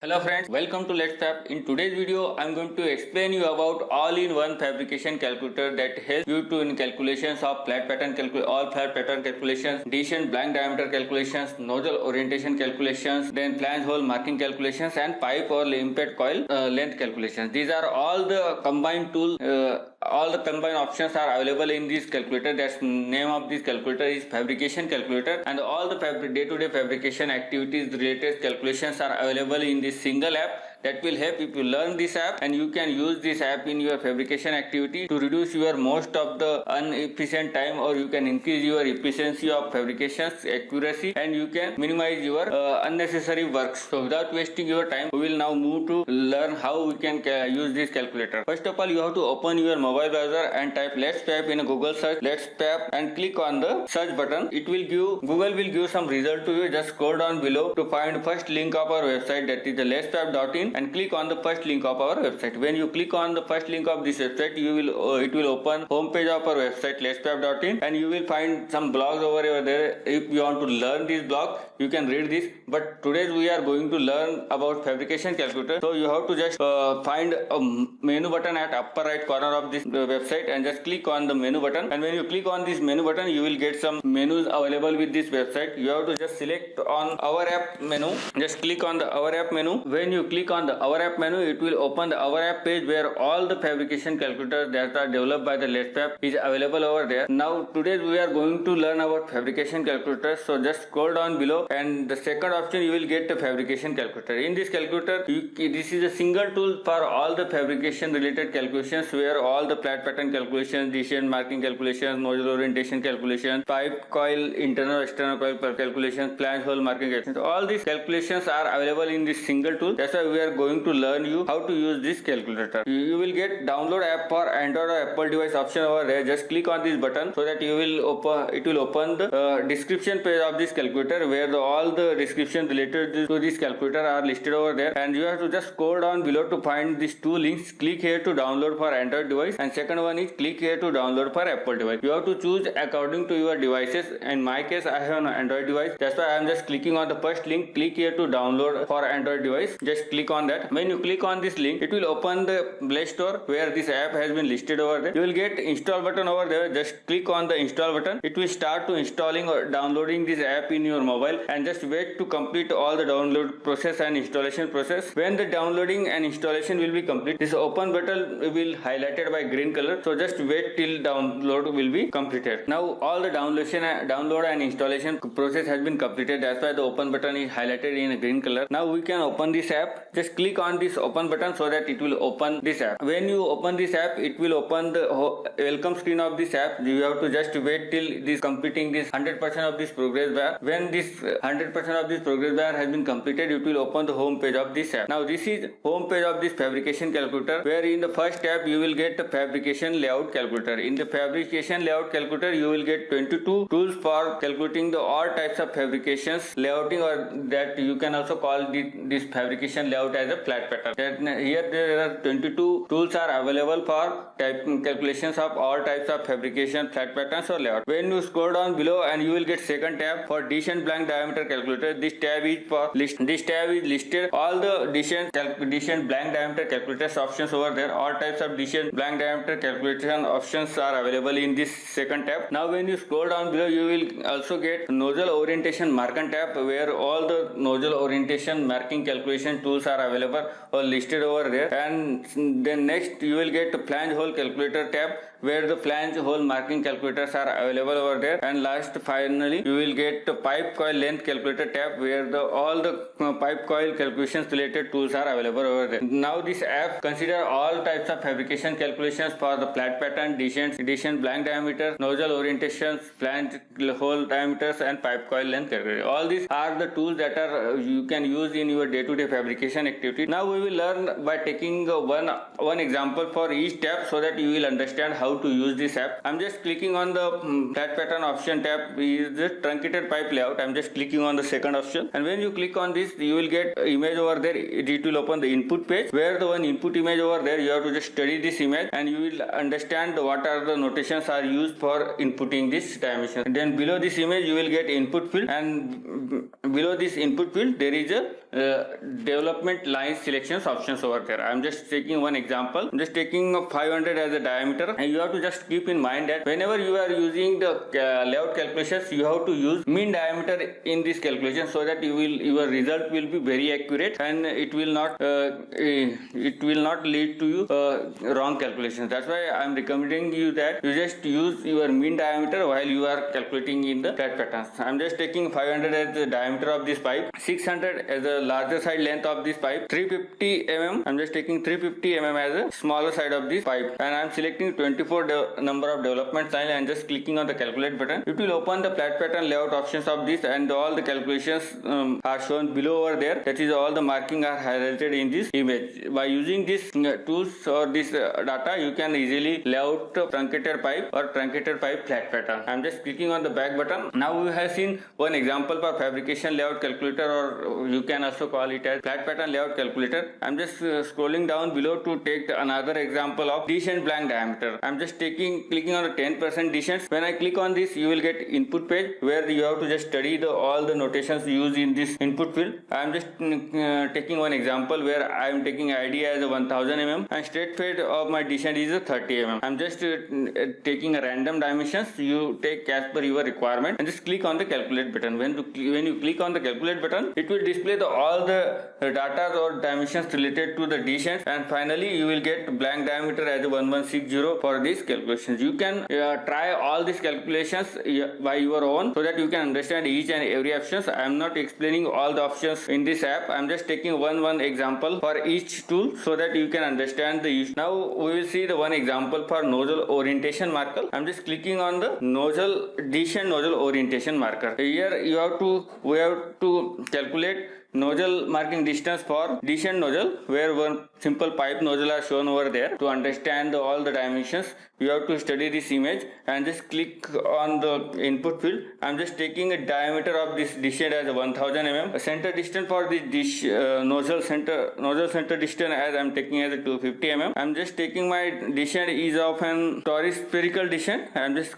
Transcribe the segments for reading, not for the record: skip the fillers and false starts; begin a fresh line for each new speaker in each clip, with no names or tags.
Hello friends, welcome to Let's Fab. In today's video, I'm going to explain you about all-in-one fabrication calculator that helps you to in calculations of all flat pattern calculations, decent blank diameter calculations, nozzle orientation calculations, then flange hole marking calculations, and pipe or limpet coil length calculations. These are all the combined tools. All the combined options are available in this calculator. That's name of this calculator is fabrication calculator, and all the day-to-day fabrication activities related calculations are available in this single app. That will help if you learn this app, and you can use this app in your fabrication activity to reduce your most of the inefficient time, or you can increase your efficiency of fabrications accuracy, and you can minimize your unnecessary work. So without wasting your time, we will now move to learn how we can use this calculator. First of all, you have to open your mobile browser and type Let's Fab in a Google search. Let's Fab and click on the search button. Google will give some result to you. Just scroll down below to find first link of our website, that is the letsfab.in, and click on the first link of our website. When you click on the first link of this website, it will open homepage of our website letsfab.in, and you will find some blogs over there. If you want to learn this blog, you can read this. But today we are going to learn about fabrication calculator. So you have to just find a menu button at upper right corner of this website, and just click on the menu button. And when you click on this menu button, you will get some menus available with this website. You have to just select on our app menu. Just click on the our app menu. When you click on the our app menu, it will open the our app page where all the fabrication calculators that are developed by the Let's Fab is available over there. Now today we are going to learn about fabrication calculators. So just scroll down below, and the second option you will get the fabrication calculator. In this calculator, this is a single tool for all the fabrication related calculations, where all the flat pattern calculations, decision marking calculations, nozzle orientation calculations, pipe coil internal external coil calculations, flange hole marking calculations, all these calculations are available in this single tool. That's why we are going to learn you how to use this calculator. You will get download app for Android or Apple device option over there. Just click on this button so that it will open the description page of this calculator, where all the description related to this calculator are listed over there. And you have to just scroll down below to find these two links. Click here to download for Android device, and second one is click here to download for Apple device. You have to choose according to your devices. In my case, I have an Android device. That's why I am just clicking on the first link. Click here to download for Android device. Just click on that. When you click on this link, it will open the Play Store where this app has been listed over there. You will get install button over there. Just click on the install button. It will start to installing or downloading this app in your mobile, and just wait to complete all the download process and installation process. When the downloading and installation will be complete, this open button will highlighted by green color. So just wait till download will be completed. Now all the download and installation process has been completed. That's why the open button is highlighted in a green color. Now we can open this app. Just click on this open button so that it will open this app. When you open this app, it will open the welcome screen of this app. You have to just wait till this completing this 100% of this progress bar. When this 100% of this progress bar has been completed, it will open the home page of this app. Now this is home page of this fabrication calculator, where in the first tab you will get the fabrication layout calculator. In the fabrication layout calculator, you will get 22 tools for calculating the all types of fabrications layouting, or that you can also call this fabrication layout as a flat pattern. Here there are 22 tools are available for calculations of all types of fabrication, flat patterns or layout. When you scroll down below, and you will get second tab for decent blank diameter calculator. This tab is listed all the decent blank diameter calculators options over there. All types of decent blank diameter calculation options are available in this second tab. Now when you scroll down below, you will also get nozzle orientation marking tab, where all the nozzle orientation marking calculation tools are available or listed over there. And then next you will get flange hole calculator tab, where the flange hole marking calculators are available over there. And last finally you will get the pipe coil length calculator tab, where all the pipe coil calculations related tools are available over there. Now this app consider all types of fabrication calculations for the flat pattern, decent blank diameter, nozzle orientations, flange hole diameters, and pipe coil length calculator. All these are the tools that are you can use in your day-to-day fabrication activity. Now we will learn by taking one example for each tab, so that you will understand how to use this app. I'm just clicking on the flat pattern option tab, is the truncated pipe layout. I'm just clicking on the second option, and when you click on this, you will get image over there. It will open the input page, where the one input image over there, you have to just study this image, and you will understand what are the notations are used for inputting this dimension. And then below this image you will get input field, and below this input field there is a development line selections options over there. I'm just taking one example. I'm just taking 500 as a diameter, and you have to just keep in mind that whenever you are using the layout calculations, you have to use mean diameter in this calculation, so that your result will be very accurate, and it will not lead to you wrong calculations. That's why I'm recommending you that you just use your mean diameter while you are calculating in the flat patterns. I'm just taking 500 as the diameter of this pipe, 600 as the larger side length of this pipe, 350 mm. I'm just taking 350 mm as a smaller side of this pipe, and I'm selecting 24 number of development line and just clicking on the calculate button. It will open the flat pattern layout options of this, and all the calculations are shown below over there. That is, all the marking are highlighted in this image. By using these tools or this data, you can easily layout truncated pipe or truncated pipe flat pattern. I'm just clicking on the back button. Now we have seen one example for fabrication layout calculator, or you can also call it as flat pattern layout calculator. I'm just scrolling down below to take another example of descent blank diameter. I'm just clicking on the 10% descent. When I click on this, you will get input page where you have to just study all the notations used in this input field. I'm just taking one example where I'm taking ID as a 1000 mm and straight fade of my descent is a 30 mm. I'm just taking a random dimensions. You take as per your requirement and just click on the calculate button. When you click on the calculate button, it will display all the data or dimensions related to the descent, and finally you will get blank diameter as a 1160 for these calculations. You can try all these calculations by your own, so that you can understand each and every options. I am not explaining all the options in this app. I am just taking one example for each tool, so that you can understand the issue. Now we will see the one example for nozzle orientation marker. I am just clicking on the descent nozzle orientation marker. Here we have to calculate nozzle marking distance for descent nozzle, where one simple pipe nozzle are shown over there. To understand all the dimensions, you have to study this image and just click on the input field. I'm just taking a diameter of this descent as 1000 mm. A center distance for this nozzle center distance as I'm taking as a 250 mm. I'm just taking my descent is of an torus spherical descent. I'm just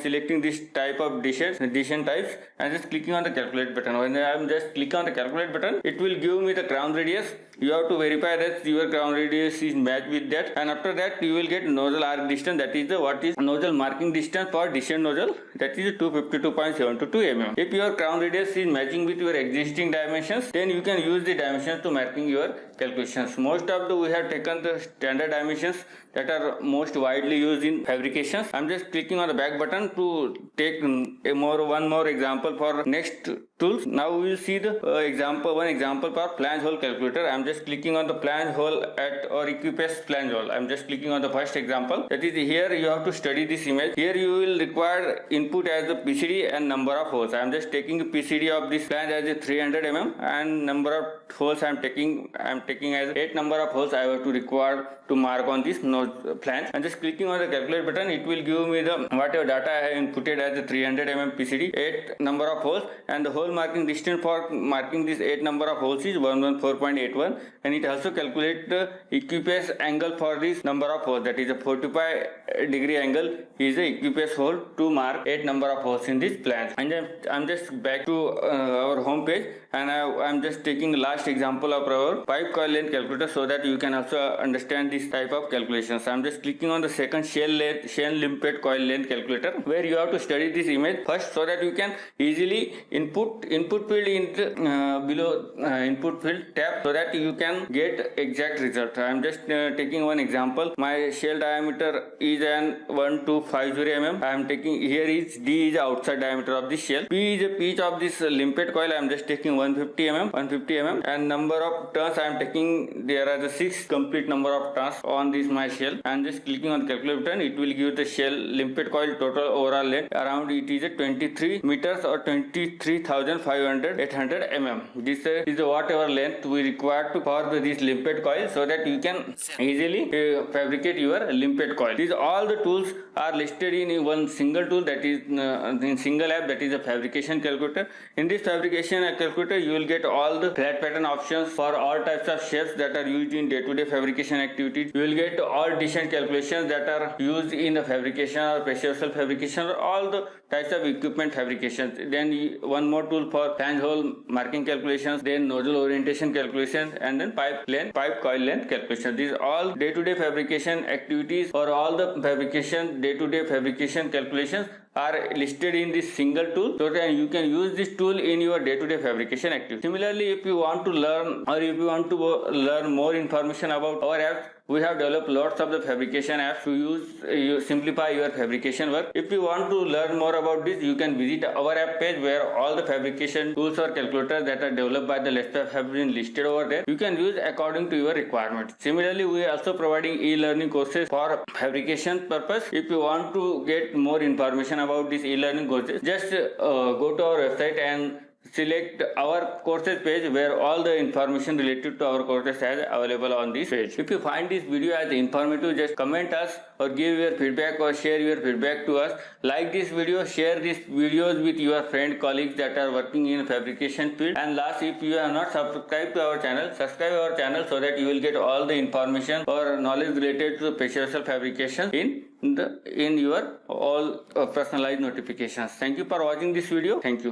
selecting this type of descent types and just clicking on the calculate button. When I'm just click on the calculate button, it will give me the crown radius. You have to verify that your crown radius is matched with that, and after that you will get nozzle arc distance. That is what is nozzle marking distance for descent nozzle. That is 252.722 mm. If your crown radius is matching with your existing dimensions, then you can use the dimensions to marking your calculations. Most of we have taken the standard dimensions that are most widely used in fabrications. I'm just clicking on the back button to take one more example for next tools. Now we will see the one example for flange hole calculator. I'm just clicking on the flange hole or equipace flange hole. I'm just clicking on the first example. That is, here you have to study this image. Here you will require input as the PCD and number of holes. I'm just taking the PCD of this flange as a 300 mm and number of holes I'm taking as 8 number of holes I have to require to mark on this flange. I'm just clicking on the calculate button. It will give me the whatever data I have inputted as a 300 mm PCD, 8 number of holes, and the hole marking distance for marking this 8 number of holes is 114.81, and it also calculates the equipace angle for this number of holes. That is a 45-degree angle is the equipace hole to mark 8 number of holes in this flange. And then I'm just back to our home page, and I'm just taking last example of our pipe coil length calculator, so that you can also understand this type of calculations. I'm just clicking on the second shell limpet coil length calculator, where you have to study this image first, so that you can easily input field in the below input field tab, so that you can get exact result. I'm just taking one example. My shell diameter is an 1250 mm. I'm taking here is D is the outside diameter of this shell. P is the pitch of this limpet coil. I'm just taking 150 mm, and number of turns I'm taking, there are the 6 complete number of turns on this my shell. I'm just clicking on the calculate button. It will give the shell limpet coil total overall length around it is a 23 meters or 23,800 mm. This is the whatever length we require to for this limpet coil, so that you can easily fabricate your limpet coil. These all the tools are listed in one single tool, that is in single app, that is a fabrication calculator. In this fabrication calculator, calculator, you will get all the flat pattern options for all types of shapes that are used in day-to-day fabrication activities. You will get all distance calculations that are used in the fabrication or pressure vessel fabrication or all the types of equipment fabrications. Then one more tool for flange hole marking calculations, then nozzle orientation calculations, and then pipe coil length calculations. These all day-to-day fabrication activities or all the fabrication day-to-day fabrication calculations are listed in this single tool, so that you can use this tool in your day-to-day fabrication activity. Similarly, if you want to learn or if you want to learn more information about our apps, we have developed lots of the fabrication apps to you simplify your fabrication work. If you want to learn more about this, you can visit our app page where all the fabrication tools or calculators that are developed by the Let's have been listed over there. You can use according to your requirements. Similarly, we are also providing e-learning courses for fabrication purpose. If you want to get more information about these e-learning courses, just go to our website and select our courses page where all the information related to our courses is available on this page. If you find this video as informative, just comment us or give your feedback or share your feedback to us. Like this video, share these videos with your friend colleagues that are working in fabrication field. And last, if you have not subscribed to our channel, subscribe our channel so that you will get all the information or knowledge related to pressure vessel fabrication in your all personalized notifications. Thank you for watching this video. Thank you.